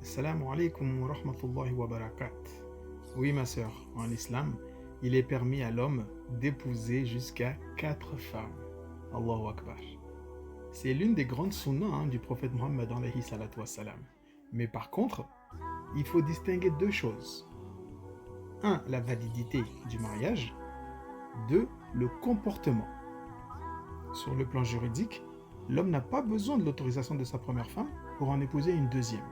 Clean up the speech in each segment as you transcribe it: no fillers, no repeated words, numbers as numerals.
Assalamu alaikum wa rahmatullahi wa barakat. Oui, ma sœur, en islam, il est permis à l'homme d'épouser jusqu'à 4 femmes. Allahu Akbar. C'est l'une des grandes sunnas du prophète Mohammed alayhi salatu wassalam. Mais par contre, il faut distinguer deux choses. Un, la validité du mariage. Deux, le comportement. Sur le plan juridique, l'homme n'a pas besoin de l'autorisation de sa première femme pour en épouser une deuxième.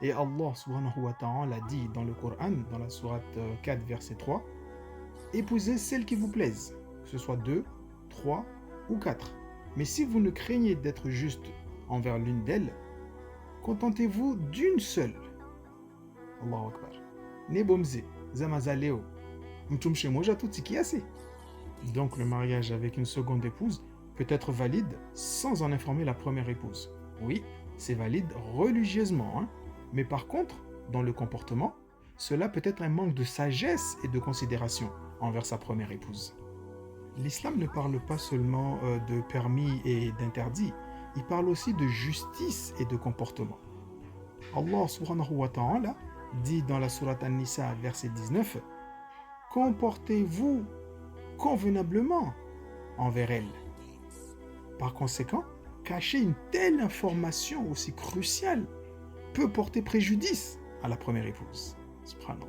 Et Allah subhanahu wa ta'ala dit dans le Coran, dans la sourate 4, verset 3, épousez celles qui vous plaisent, que ce soit 2, 3 ou 4. Mais si vous ne craignez d'être juste envers l'une d'elles, contentez-vous d'une seule. Allahu Akbar. Nebomze, zamazaleo, mtumshe moja tutiki. Donc le mariage avec une seconde épouse peut être valide sans en informer la première épouse. Oui, c'est valide religieusement, mais par contre, dans le comportement, cela peut être un manque de sagesse et de considération envers sa première épouse. L'islam ne parle pas seulement de permis et d'interdits, il parle aussi de justice et de comportement. Allah subhanahu wa ta'ala dit dans la sourate An-Nisa, verset 19, « Comportez-vous convenablement envers elle. » Par conséquent, cacher une telle information aussi cruciale peut porter préjudice à la première épouse. Subhanallah.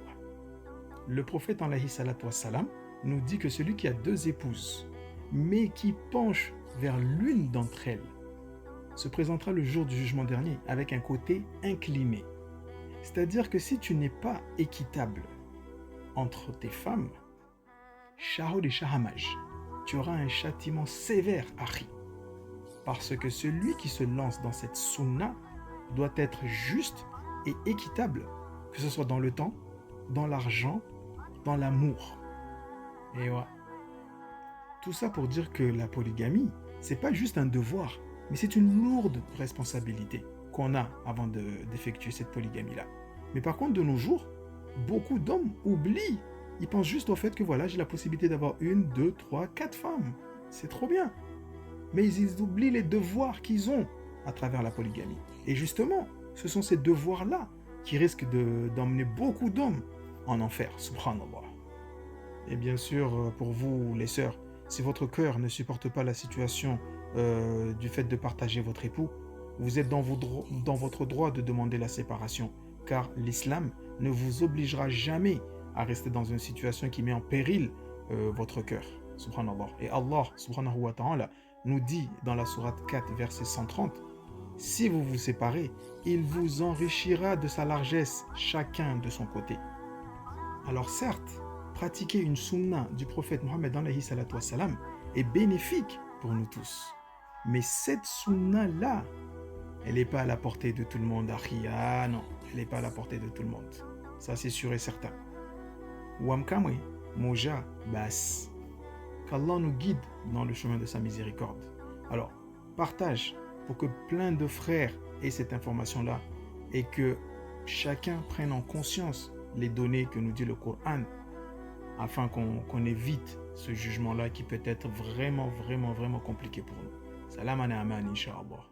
Le prophète alayhi salatu wassalam nous dit que celui qui a 2 épouses, mais qui penche vers l'une d'entre elles, se présentera le jour du jugement dernier avec un côté incliné. C'est-à-dire que si tu n'es pas équitable entre tes femmes, shahud et shahamaj, tu auras un châtiment sévère, akhi. Parce que celui qui se lance dans cette sunna doit être juste et équitable, que ce soit dans le temps, dans l'argent, dans l'amour. Et ouais. Tout ça pour dire que la polygamie, c'est pas juste un devoir, mais c'est une lourde responsabilité qu'on a avant d'effectuer cette polygamie-là. Mais par contre, de nos jours, beaucoup d'hommes oublient. Ils pensent juste au fait que voilà, j'ai la possibilité d'avoir 1, 2, 3, 4 femmes. C'est trop bien. Mais ils oublient les devoirs qu'ils ont à travers la polygamie. Et justement, ce sont ces devoirs-là qui risquent d'emmener beaucoup d'hommes en enfer, subhanallah. Et bien sûr, pour vous, les sœurs, si votre cœur ne supporte pas la situation du fait de partager votre époux, vous êtes dans votre droit de demander la séparation, car l'islam ne vous obligera jamais à rester dans une situation qui met en péril votre cœur, subhanallah. Et Allah, subhanahu wa ta'ala, nous dit dans la sourate 4, verset 130, « Si vous vous séparez, il vous enrichira de sa largesse, chacun de son côté. » Alors certes, pratiquer une sunna du prophète Mohammed alayhi salatu wassalam est bénéfique pour nous tous. Mais cette sunna-là, elle n'est pas à la portée de tout le monde, akhi. Ah non, elle n'est pas à la portée de tout le monde. Ça c'est sûr et certain. Wamkamwe, moja, bas. Qu'Allah nous guide dans le chemin de sa miséricorde. Alors, partage pour que plein de frères aient cette information-là et que chacun prenne en conscience les données que nous dit le Coran afin qu'on évite ce jugement-là qui peut être vraiment, vraiment, vraiment compliqué pour nous. Salam aman, incha'Allah.